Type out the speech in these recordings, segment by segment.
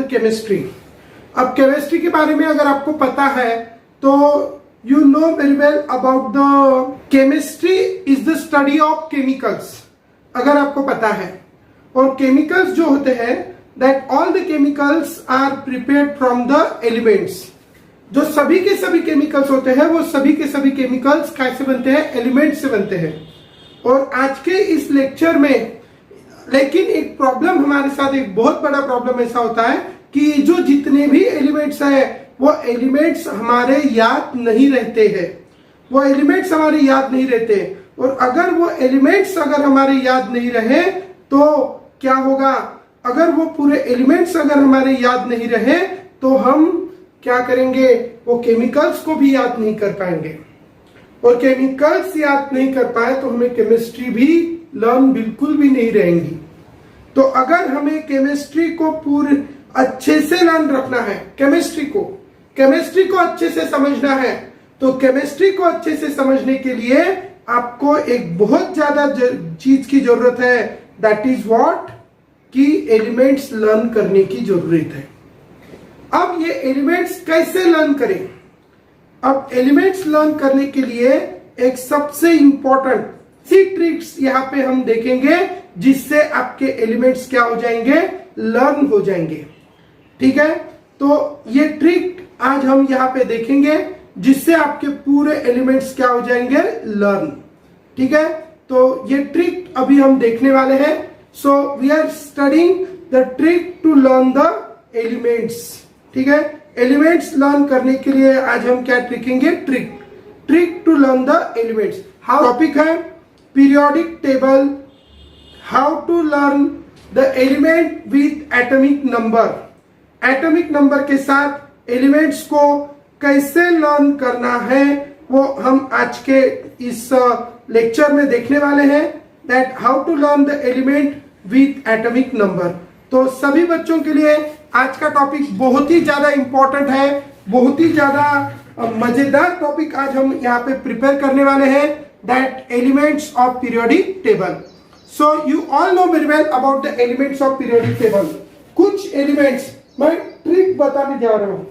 The chemistry. अब chemistry के बारे में अगर आपको पता है तो you know very well about the chemistry is the study of chemicals, अगर आपको पता है। और केमिकल्स जो होते हैं that all the chemicals are prepared from the elements. जो सभी के सभी केमिकल्स होते हैं वो सभी के सभी केमिकल्स कैसे बनते हैं, एलिमेंट से बनते हैं। और आज के इस लेक्चर में लेकिन एक प्रॉब्लम हमारे साथ, एक बहुत बड़ा प्रॉब्लम ऐसा होता है कि जो जितने भी एलिमेंट्स हैं वो एलिमेंट्स हमारे याद नहीं रहते हैं, वो एलिमेंट्स हमारे याद नहीं रहते। और अगर वो एलिमेंट्स अगर हमारे याद नहीं रहे तो क्या होगा, अगर वो पूरे एलिमेंट्स अगर हमारे याद नहीं रहे तो हम क्या करेंगे, वो केमिकल्स को भी याद नहीं कर पाएंगे। और केमिकल्स याद नहीं कर पाए तो हमें केमिस्ट्री भी लर्न बिल्कुल भी नहीं रहेंगी। तो अगर हमें केमिस्ट्री को पूरे अच्छे से लर्न रखना है, केमिस्ट्री को अच्छे से समझना है, तो केमिस्ट्री को अच्छे से समझने के लिए आपको एक बहुत ज्यादा चीज की जरूरत है, दैट इज व्हाट, कि एलिमेंट्स लर्न करने की जरूरत है। अब ये एलिमेंट्स कैसे लर्न करें? अब एलिमेंट्स लर्न करने के लिए एक सबसे इंपॉर्टेंट सी ट्रिक्स यहाँ पे हम देखेंगे जिससे आपके एलिमेंट्स क्या हो जाएंगे, लर्न हो जाएंगे। ठीक है, तो ये ट्रिक आज हम यहाँ पे देखेंगे जिससे आपके पूरे एलिमेंट्स क्या हो जाएंगे, लर्न। ठीक है, तो ये ट्रिक अभी हम देखने वाले हैं। So we are studying the trick to learn the elements. ठीक है, एलिमेंट्स लर्न करने के लिए आज हम क्या ट्रिकेंगे, trick to learn the elements. How topic है periodic table, how to learn the element with atomic number. Atomic number के साथ एलिमेंट्स को कैसे लर्न करना है वो हम आज के इस लेक्चर में देखने वाले हैं, that how to learn the element with atomic number. तो सभी बच्चों के लिए आज का टॉपिक बहुत ही ज्यादा इंपॉर्टेंट है, बहुत ही ज्यादा मजेदार टॉपिक आज हम यहाँ पे प्रिपेयर करने वाले हैं, that elements of periodic table. So you all know very well about the elements of periodic table. कुछ एलिमेंट्स मैं ट्रिक बताने जा रहा हूँ।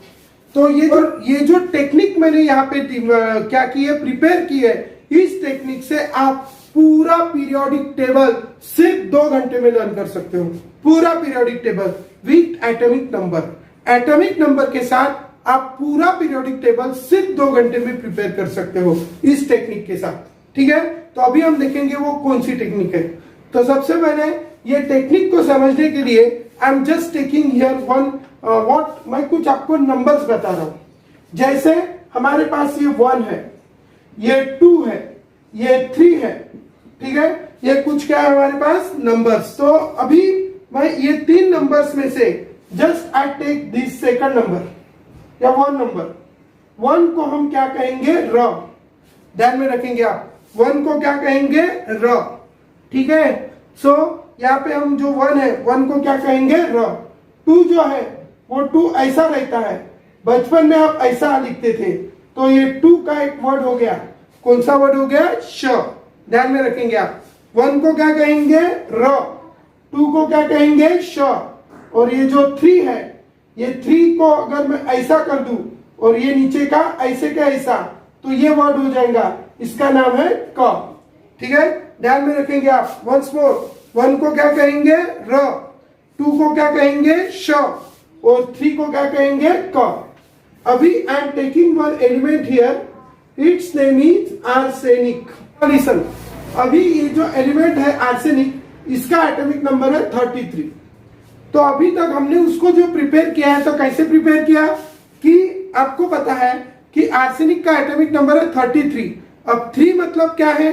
तो ये जो टेक्निक मैंने यहाँ पे क्या की है, प्रिपेयर की है, इस टेक्निक से आप पूरा पीरियोडिक टेबल सिर्फ 2 घंटे में लर्न कर सकते हो। पूरा periodic table with atomic number, atomic number के साथ आप पूरा पीरियोडिक टेबल सिर्फ 2 घंटे में प्रिपेयर कर सकते हो इस टेक्निक के साथ। ठीक है, तो अभी हम देखेंगे वो कौन सी टेक्निक है। तो सबसे पहले ये टेक्निक को समझने के लिए I am just taking here one what, मैं कुछ आपको नंबर्स बता रहा हूं। जैसे हमारे पास ये 1 है, ये 2 है, ये 3 है। ठीक है, ये कुछ क्या है हमारे पास, नंबर्स। तो अभी मैं ये 3 नंबर्स में से just I take this second number या 1 नंबर। 1 को हम क्या कहेंगे, र। ध्यान में रखेंगे आप, 1 को क्या कहेंगे, र। ठीक है, सो यहाँ पे हम जो 1 है, 1 को क्या कहेंगे, र। 2 जो है वो 2 ऐसा रहता है, बचपन में आप ऐसा लिखते थे, तो ये 2 का एक वर्ड हो गया, कौन सा वर्ड हो गया, श। ध्यान में रखेंगे आप, 1 को क्या कहेंगे, र, 2 को क्या कहेंगे, श। और ये जो 3 है, ये 3 को अगर मैं ऐसा कर दूं और ये नीचे का ऐसे का ऐसा, तो ये वर्ड हो जाएगा, इसका नाम है क। ठीक है, ध्यान में रखेंगे आप। वंस मोर, 1 को क्या कहेंगे, र, 2 को क्या कहेंगे, श, और 3 को क्या कहेंगे, क। अभी I am taking one element here, it's name is arsenic. Listen, अभी ये जो एलिमेंट है आर्सेनिक, इसका एटॉमिक नंबर है 33। तो अभी तक हमने उसको जो प्रिपेयर किया है, तो कैसे प्रिपेयर किया कि आपको पता है कि आर्सेनिक का एटॉमिक नंबर है 33। अब 3 मतलब क्या है,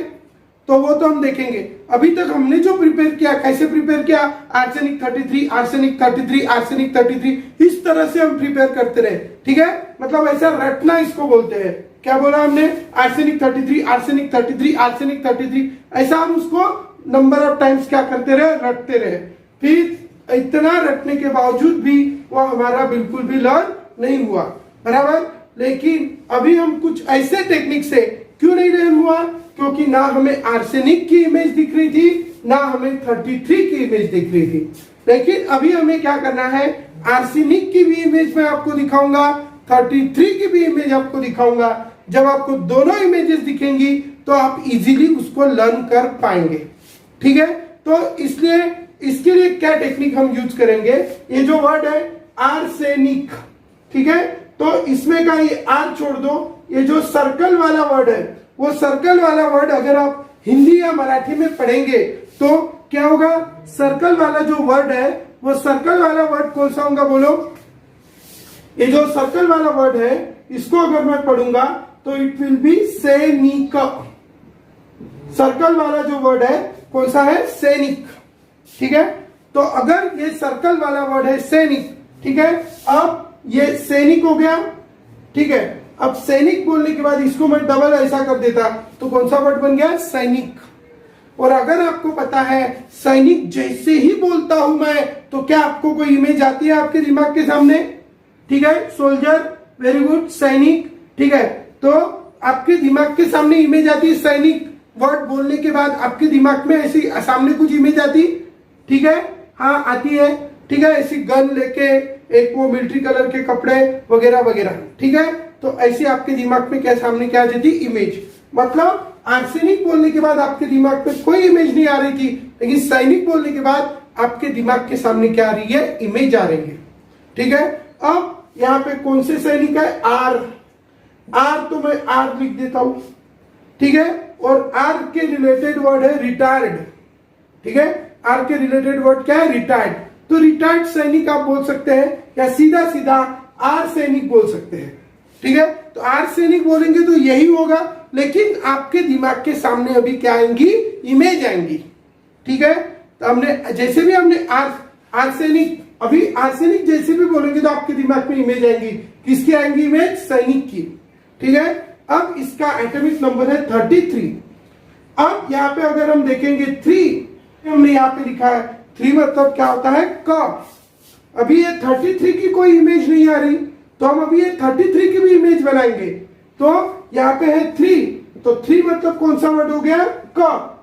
तो वो तो हम देखेंगे। अभी तक हमने जो प्रिपेयर किया, कैसे प्रिपेयर किया, आर्सेनिक 33, आर्सेनिक 33, आर्सेनिक 33, इस तरह से हम प्रिपेयर करते रहे। ठीक है, मतलब ऐसा रटना इसको बोलते हैं। क्या बोला हमने, आर्सेनिक 33, आर्सेनिक 33, आर्सेनिक 33, ऐसा हम उसको नंबर ऑफ टाइम्स क्या करते रहे, रटते रहे। फिर इतना रटने के बावजूद भी वो हमारा बिल्कुल भी लर्न नहीं हुआ, बराबर। लेकिन अभी हम कुछ ऐसे टेक्निक से क्यों नहीं लर्न हुआ, क्योंकि ना हमें आर्सेनिक की इमेज दिख रही थी, ना हमें 33 की इमेज दिख रही थी। लेकिन अभी हमें क्या करना है, आर्सेनिक की भी इमेज मैं आपको दिखाऊंगा, 33 की भी इमेज आपको दिखाऊंगा। जब आपको दोनों इमेजेस दिखेंगी तो आप इजीली उसको लर्न कर पाएंगे, ठीक है। तो इसलिए इसके लिए क्या टेक्निक हम यूज करेंगे, ये जो वर्ड है आर्सेनिक, ठीक है, तो इसमें का ये आर छोड़ दो, ये जो सर्कल वाला वर्ड है, वो सर्कल वाला वर्ड अगर आप हिंदी या मराठी में पढ़ेंगे तो क्या होगा, सर्कल वाला जो वर्ड है, वो सर्कल वाला वर्ड कौन सा होगा बोलो। ये जो सर्कल वाला वर्ड है, इसको अगर मैं पढ़ूंगा तो इट विल बी सैनिक। सर्कल वाला जो वर्ड है कौन सा है, सैनिक, ठीक है। तो अगर ये सर्कल वाला वर्ड है सैनिक, ठीक है, अब ये सैनिक हो गया, ठीक है। अब सैनिक बोलने के बाद इसको मैं डबल ऐसा कर देता तो कौन सा वर्ड बन गया, सैनिक। और अगर आपको पता है सैनिक जैसे ही बोलता हूं मैं, तो क्या आपको कोई इमेज आती है आपके दिमाग के सामने, ठीक है, सोल्जर, वेरी गुड, सैनिक, ठीक है। तो आपके दिमाग के सामने इमेज आती है, सैनिक वर्ड बोलने के बाद आपके दिमाग में ऐसी सामने कुछ इमेज आती, ठीक है, हाँ आती है, ठीक है, ऐसी गन लेके, एक वो मिलिट्री कलर के कपड़े वगैरह वगैरह, ठीक है। तो ऐसी आपके दिमाग में क्या सामने क्या आ जाती, इमेज। मतलब आर्सेनिक बोलने के बाद आपके दिमाग में कोई इमेज नहीं आ रही थी, लेकिन सैनिक बोलने के बाद आपके दिमाग के सामने क्या आ रही है, इमेज आ रही है, ठीक है। अब यहाँ पे कौन से सैनिक है, आर, आर तो मैं आर लिख देता हूं, ठीक है। और आर के रिलेटेड वर्ड है रिटायर्ड, ठीक है, आर के रिलेटेड वर्ड क्या है, रिटायर्ड। तो रिटायर्ड सैनिक आप बोल सकते हैं, या सीधा सीधा आर सैनिक बोल सकते हैं, ठीक है। तो आर सैनिक बोलेंगे तो यही होगा, लेकिन आपके दिमाग के सामने अभी क्या आएंगी, इमेज आएंगी, ठीक है। तो हमने जैसे भी हमने आर्सेनिक, अभी आर्सेनिक जैसे भी बोलेंगे तो आपके दिमाग में इमेज आएंगी, किसकी आएंगी इमेज, सैनिक की, ठीक है। अब इसका एटॉमिक नंबर है 33। अब यहाँ पे अगर हम देखेंगे 3, हमने यहाँ पे लिखा है 3 मतलब क्या होता है, क। अभी ये 33 की कोई इमेज नहीं आ रही, तो हम अभी ये 33 की भी इमेज बनाएंगे। तो यहाँ पे है 3, तो 3 मतलब कौन सा वर्ड हो गया, क,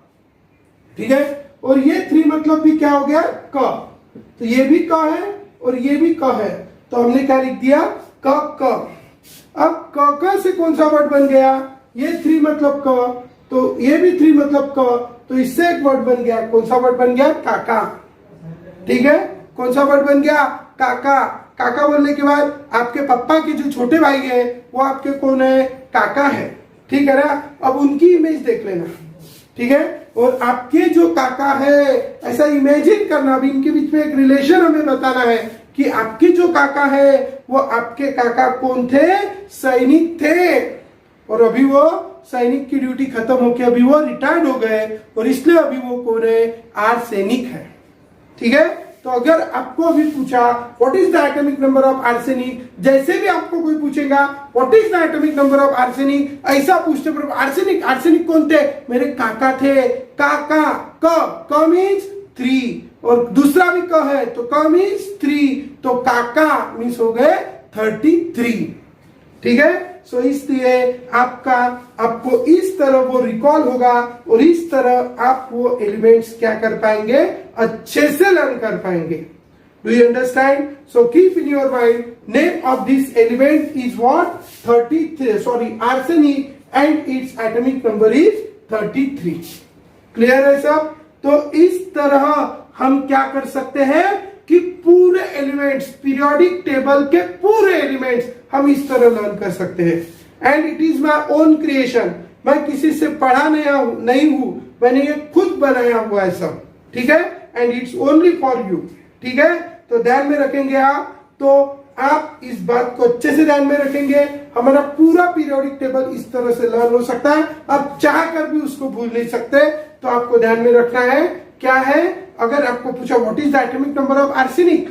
ठीक है। और ये 3 मतलब भी क्या हो गया, क। तो ये भी क है और ये भी क है, तो हमने क्या लिख दिया, क। अब क से कौन सा वर्ड बन गया, ये 3 मतलब क, तो ये भी 3 मतलब क, तो इससे एक वर्ड बन गया, कौन सा वर्ड बन गया, काका, ठीक है। कौन सा वर्ड बन गया, काका। काका बोलने के बाद आपके पापा के जो छोटे भाई है वो आपके कौन है, काका है, ठीक है ना। अब उनकी इमेज देख लेना, ठीक है। और आपके जो काका है, ऐसा इमेजिन करना, अभी इनके बीच में एक रिलेशन हमें बताना है कि आपके जो काका है वो आपके काका कौन थे, सैनिक थे, और अभी वो सैनिक की ड्यूटी खत्म होकर अभी वो रिटायर्ड हो गए, और इसलिए अभी वो कौन है, आर्सेनिक है, ठीक है। तो अगर आपको अभी पूछा what is the atomic number of arsenic, जैसे भी आपको कोई पूछेगा what is the atomic number of arsenic, ऐसा पूछते पर आर्सेनिक, आर्सेनिक कौन थे, मेरे काका थे, काका, क मीन्स 3, और दूसरा भी क है तो क मीन्स 3, तो काका मीन्स हो गए 33, ठीक है। सो इसलिए आपको इस तरह वो रिकॉल होगा, और इस तरह आप वो एलिमेंट्स क्या कर पाएंगे, अच्छे से लर्न कर पाएंगे। Do you understand? So keep in your mind, name of this element is what, 33, arsenic, and its atomic number is 33। Clear है सब? तो इस तरह हम क्या कर सकते हैं कि पूरे एलिमेंट्स, पीरियोडिक टेबल के पूरे एलिमेंट्स हम इस तरह लर्न कर सकते हैं। And it is my own creation, मैं किसी से पढ़ा नहीं हूं, मैंने ये खुद बनाया हुआ है सब, ठीक है। And it's only for you, ठीक है। तो ध्यान में रखेंगे आप, तो आप इस बात को अच्छे से ध्यान में रखेंगे, हमारा पूरा पीरियोडिक टेबल इस तरह से लर्न हो सकता है। आप चाह कर भी उसको भूल नहीं सकते, तो आपको ध्यान में रखना है क्या है। अगर आपको पूछा what is the atomic number of arsenic,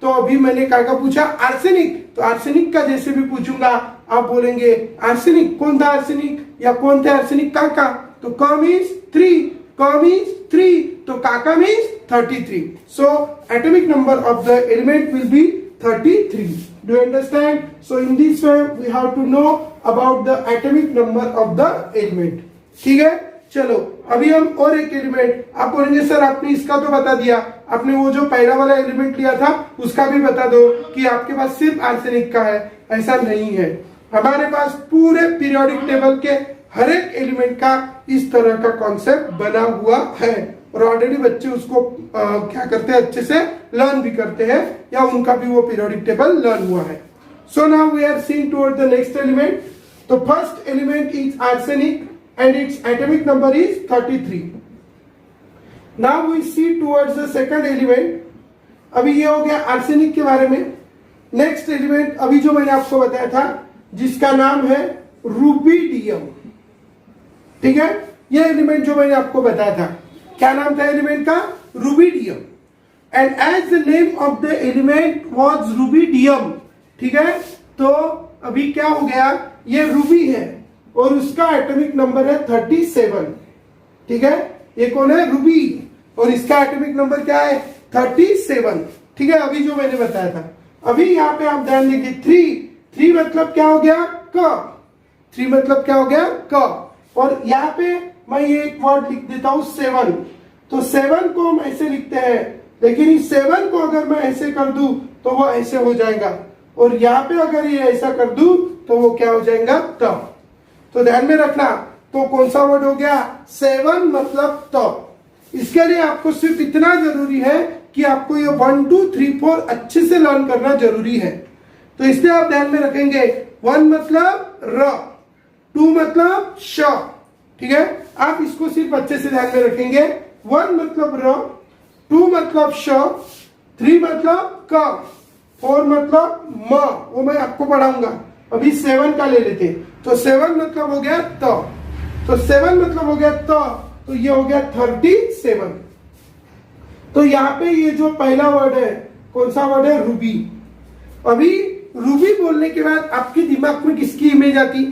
तो अभी मैंने क्या पूछा, आर्सेनिक, तो आर्सेनिक का जैसे भी पूछूंगा आप बोलेंगे आर्सेनिक, कौन था आर्सेनिक, या कौन थे आर्सेनिक, काका, तो क मीन्स 3, क मीन्स 3, तो काका means 33। So atomic number of the element will be 33. Do you understand? So in this way we have to know about the atomic number of the element. ठीक है, चलो अभी हम और एक एलिमेंट, आप बोलेंगे सर आपने इसका तो बता दिया, आपने वो जो पहला वाला एलिमेंट लिया था उसका भी बता दो कि आपके पास सिर्फ आर्सेनिक का है। ऐसा नहीं है, हमारे पास पूरे पीरियोडिक टेबल के हर एक एलिमेंट का इस तरह का कॉन्सेप्ट बना हुआ है और ऑलरेडी बच्चे उसको क्या करते हैं, अच्छे से लर्न भी करते हैं या उनका भी वो पीरियोडिक टेबल लर्न हुआ है। So now we are seeing toward the next element. तो first element is arsenic and its atomic number is 33. Now we see towards the second element. अभी ये हो गया आर्सेनिक के बारे में। नेक्स्ट एलिमेंट अभी जो मैंने आपको बताया था जिसका नाम है रूबिडियम, ठीक है, ये एलिमेंट जो मैंने आपको बताया था, क्या नाम था एलिमेंट का? Rubidium. And as the name of the element was rubidium, ठीक है, तो अभी क्या हो गया, ये रूबी है और उसका एटॉमिक नंबर है 37, ठीक है, ये कौन है? रूबी, और इसका एटॉमिक नंबर क्या है? 37, ठीक है, अभी जो मैंने बताया था। अभी यहाँ पे आप ध्यान देंगे 3 मतलब क्या हो गया? क। 3 मतलब क्या हो गया? क। और यहाँ पे मैं ये एक वर्ड लिख देता हूं 7, तो 7 को हम ऐसे लिखते हैं, लेकिन इस 7 को अगर मैं ऐसे कर दूं तो वो ऐसे हो जाएगा, और यहाँ पे अगर ये ऐसा कर दूं तो वो क्या हो जाएगा? त। तो ध्यान में रखना, तो कौन सा वर्ड हो गया? 7 मतलब तो। इसके लिए आपको सिर्फ इतना जरूरी है कि आपको ये 1 2 3 4 अच्छे से लर्न करना जरूरी है। तो इसलिए आप ध्यान में रखेंगे 1 मतलब र, 2 मतलब श, ठीक है, आप इसको सिर्फ अच्छे से ध्यान में रखेंगे। 1 मतलब र, 2 मतलब श, 3 मतलब क, 4 मतलब म, वो मैं आपको पढ़ाऊंगा। अभी 7 का ले लेते हैं, तो 7 मतलब हो गया तो 7 मतलब हो गया तो ये हो गया 37। तो यहाँ पे ये जो पहला वर्ड है, कौन सा वर्ड है? रूबी। अभी रूबी बोलने के बाद आपके दिमाग में किसकी इमेज आती?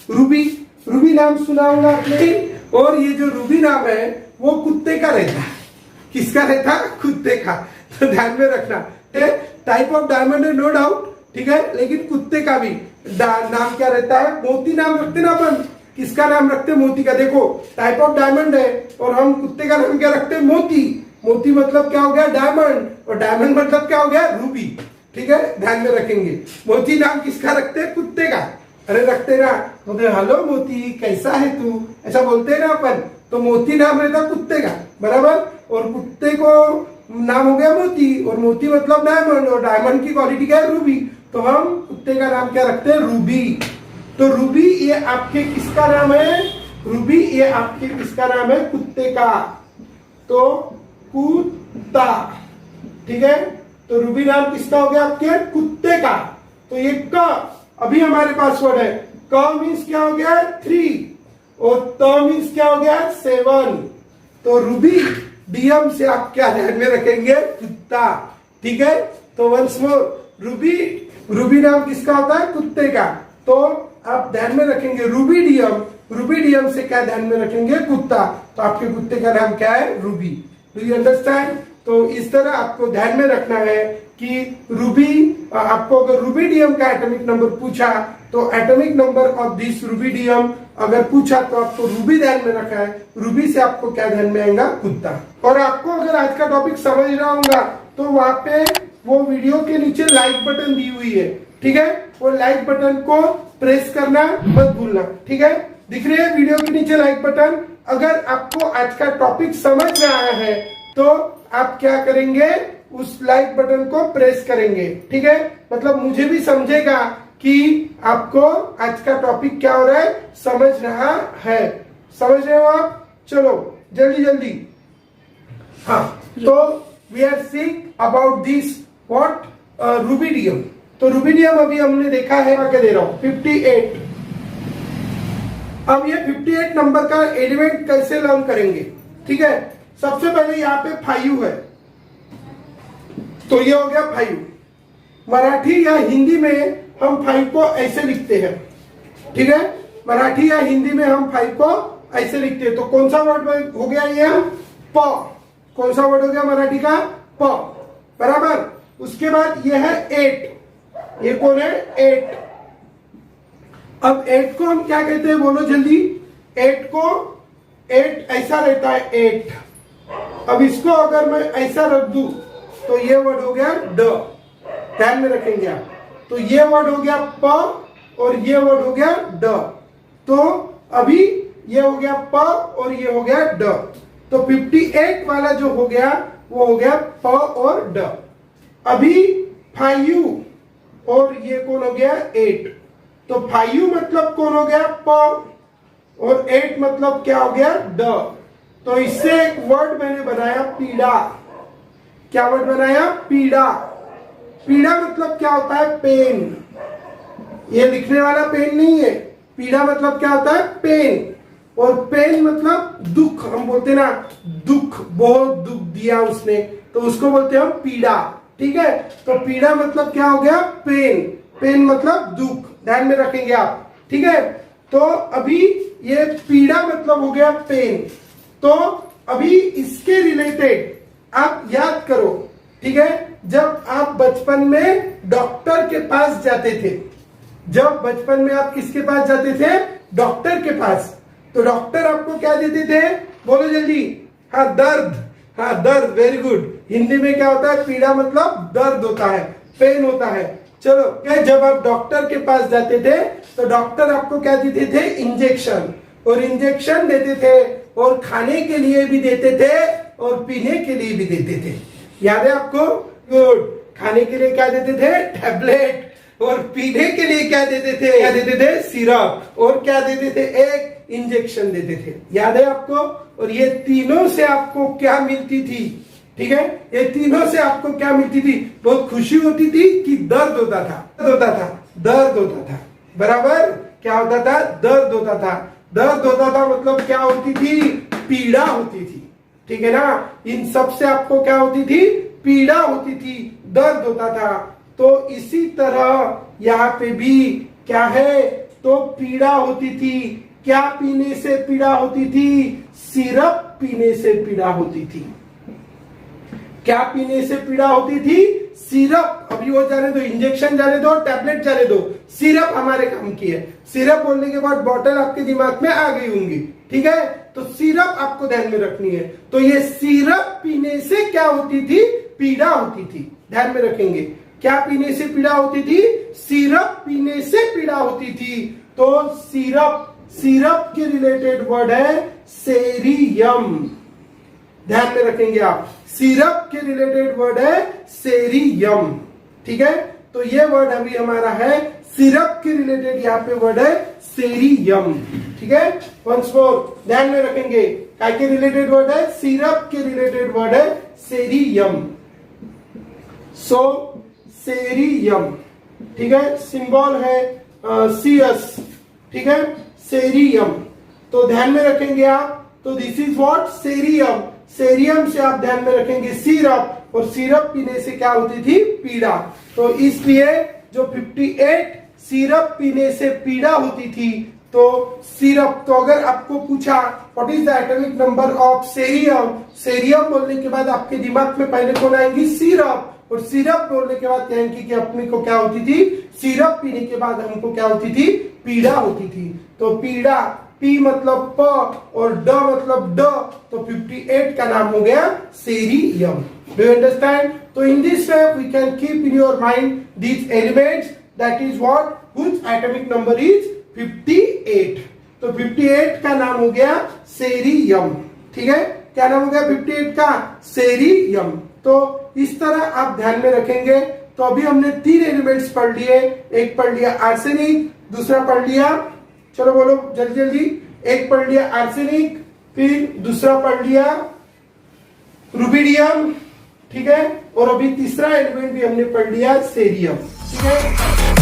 रूबी। रूबी नाम सुना होगा आपने, और ये जो रूबी नाम है वो कुत्ते का रहता है। किसका रहता? कुत्ते का। तो ध्यान में रखना, टाइप ऑफ डायमंड है नो डाउट, ठीक है, लेकिन कुत्ते का भी नाम क्या रहता है? मोती नाम रखते ना अपन, किसका नाम रखते? मोती का। देखो टाइप ऑफ डायमंड है और हम कुत्ते का नाम क्या रखते? मोती। मोती मतलब क्या हो गया? डायमंड, और डायमंड मतलब क्या हो गया? रूबी, ठीक है, ध्यान में रखेंगे। मोती नाम किसका रखते हैं? कुत्ते का। अरे रखते ना, बोलते हेलो मोती कैसा है तू, ऐसा बोलते हैं ना अपन, तो मोती नाम रहता कुत्ते का, बराबर, और कुत्ते को नाम हो गया मोती, और मोती मतलब डायमंड, और डायमंड की क्वालिटी क्या है? रूबी, तो हम कुत्ते का नाम क्या रखते हैं? रूबी। तो रूबी ये आपके किसका नाम है? रूबी ये आपके किसका नाम है? कुत्ते का। तो कुत्ता, ठीक है, तो रूबी नाम किसका हो गया? आपके कुत्ते का। तो ये क, अभी हमारे पास वर्ड है क मीन्स क्या हो गया? 3, और त मीन्स क्या हो गया? 7। तो रूबी डीएम से आप क्या ध्यान में रखेंगे? कुत्ता, ठीक है। तो वंस मोर, रूबी नाम किसका होता है? कुत्ते का। तो आप ध्यान में रखेंगे रूबीडियम से क्या ध्यान में रखेंगे? कुत्ता। तो आपके कुत्ते का नाम क्या है? रूबी। Do you understand? तो इस तरह आपको ध्यान में रखना है कि रूबी, आपको अगर रूबीडियम का एटॉमिक नंबर पूछा तो atomic number of this rubidium अगर पूछा तो आपको रूबी ध्यान में रखा है। रूबी से आपको क्या ध्यान में आएगा? कुत्ता। और आपको अगर आज का टॉपिक समझ रहा होगा तो वहां पे वो वीडियो के नीचे लाइक बटन दी हुई है, ठीक है, वो लाइक बटन को प्रेस करना मत भूलना, ठीक है। दिख रही है वीडियो के नीचे लाइक बटन। अगर आपको आज का टॉपिक समझ में आया है तो आप क्या करेंगे? उस लाइक बटन को प्रेस करेंगे, ठीक है, मतलब मुझे भी समझेगा कि आपको आज का टॉपिक क्या हो रहा है, समझ रहा है। समझ रहे हो आप? चलो जल्दी जल्दी। हाँ, तो we are seeing about this what rubidium. तो रूबिडियम अभी हमने देखा है, आगे दे रहा हूं 58। अब ये 58 नंबर का एलिमेंट कैसे लर्न करेंगे? ठीक है, सबसे पहले यहाँ पे 5 है, तो ये हो गया 5। मराठी या हिंदी में हम 5 को ऐसे लिखते हैं, ठीक है, मराठी या हिंदी में हम 5 को ऐसे लिखते हैं। तो कौन सा वर्ड हो गया ये? प। कौन सा वर्ड हो गया मराठी का? प, बराबर। उसके बाद ये है 8। ये कौन है? 8। अब 8 को हम क्या कहते हैं? बोलो जल्दी। 8 को 8 ऐसा रहता है 8। अब इसको अगर मैं ऐसा रख दूं तो ये वर्ड हो गया ड, ध्यान में रखेंगे आप। तो ये वर्ड हो गया प और ये वर्ड हो गया ड। तो अभी ये हो गया प और ये हो गया ड। तो 58 वाला जो हो गया वो हो गया प और ड। अभी 5 और ये कौन हो गया 8। तो 5 मतलब कौन हो गया प और 8 मतलब क्या हो गया ड। तो इससे एक वर्ड मैंने बनाया पीड़ा। क्या वर्ड बनाया पीड़ा। पीड़ा मतलब क्या होता है पेन। ये लिखने वाला पेन नहीं है। पीड़ा मतलब क्या होता है पेन, और पेन मतलब दुख। हम बोलते ना दुख, बहुत दुख दिया उसने, तो उसको बोलते हैं हम पीड़ा। ठीक है, तो पीड़ा मतलब क्या हो गया पेन। पेन मतलब दुख, ध्यान में रखेंगे आप। ठीक है, तो अभी ये पीड़ा मतलब हो गया पेन। तो अभी इसके रिलेटेड आप याद करो। ठीक है, जब आप बचपन में डॉक्टर के पास जाते थे, जब बचपन में आप किसके पास जाते थे डॉक्टर के पास, तो डॉक्टर आपको क्या देते थे बोलो जल्दी। हाँ दर्द, हाँ दर्द, वेरी गुड। हिंदी में क्या होता है पीड़ा मतलब दर्द होता है, पेन होता है। चलो क्या, जब आप डॉक्टर के पास जाते थे तो डॉक्टर आपको क्या देते थे इंजेक्शन, और इंजेक्शन देते थे और खाने के लिए भी देते थे और पीने के लिए भी देते थे। याद है आपको? गुड। खाने के लिए क्या देते थे टैबलेट, और पीने के लिए क्या देते थे, क्या देते थे सिरप, और क्या देते थे एक इंजेक्शन देते थे। याद है आपको? और ये तीनों से आपको क्या मिलती थी? ठीक है, ये तीनों से आपको क्या मिलती थी? बहुत खुशी होती थी कि दर्द होता था, दर्द होता था। बराबर, क्या होता था? दर्द होता था। दर्द होता था मतलब क्या होती थी? पीड़ा होती थी। ठीक है ना, इन सब से आपको क्या होती थी? पीड़ा होती थी, दर्द होता था। तो इसी तरह यहाँ पे भी क्या है? तो पीड़ा होती थी। क्या पीने से पीड़ा होती थी? सिरप पीने से पीड़ा होती थी। क्या पीने से पीड़ा होती थी? सिरप। अभी वो जाने दो, इंजेक्शन जाने दो, टैबलेट जाने दो, सिरप हमारे काम की है। सिरप बोलने के बाद बॉटल आपके दिमाग में आ गई होंगी। ठीक है, तो सिरप आपको ध्यान में रखनी है। तो ये सिरप पीने से क्या होती थी? पीड़ा होती थी। ध्यान में रखेंगे, क्या पीने से पीड़ा होती थी? सिरप पीने से पीड़ा होती थी। तो सिरप, सिरप के रिलेटेड वर्ड है सेरियम। ध्यान में रखेंगे आप, सिरप के रिलेटेड वर्ड है सेरियम। ठीक है, तो ये वर्ड अभी हमारा है सिरप के रिलेटेड, यहाँ पे वर्ड है सेरियम। ठीक है, वंस मोर ध्यान में रखेंगे, काय के रिलेटेड वर्ड है? सिरप के रिलेटेड वर्ड है सेरियम। सो सेरियम, ठीक है, सिंबल है CS। ठीक है, सेरियम। तो ध्यान में रखेंगे आप, तो this is what? Cerium. Cerium से आप ध्यान में रखेंगे सिरप, और सिरप पीने से क्या होती थी? पीड़ा। तो इसलिए जो 58 सिरप पीने से पीड़ा होती थी, तो सिरप। तो अगर आपको पूछा what is the atomic number of cerium, cerium बोलने के बाद आपके दिमाग में पहले कौन आएंगी? सिरप। और सिरप बोलने के बाद कहेंगे कि अपने को क्या होती थी? सिरप पीने के बाद हमको क्या होती थी? पीड़ा होती थी। तो पीड़ा, पी मतलब प और ड मतलब ड, तो 58 का नाम हो गया सेरियम। Do you understand? तो in this way we can keep in your mind these elements, that is what, which atomic number is 58। तो 58 का नाम हो गया सेरियम। ठीक है, क्या नाम हो गया 58 का? सेरियम। तो इस तरह आप ध्यान में रखेंगे। तो अभी हमने 3 एलिमेंट्स पढ़ लिए। एक पढ़ लिया आर्सेनिक, दूसरा पढ़ लिया, चलो बोलो जल्दी जल्दी, एक पढ़ लिया आर्सेनिक, फिर दूसरा पढ़ लिया रुबिडियम। ठीक है, और अभी तीसरा एलिमेंट भी हमने पढ़ लिया सेरियम। ठीक है।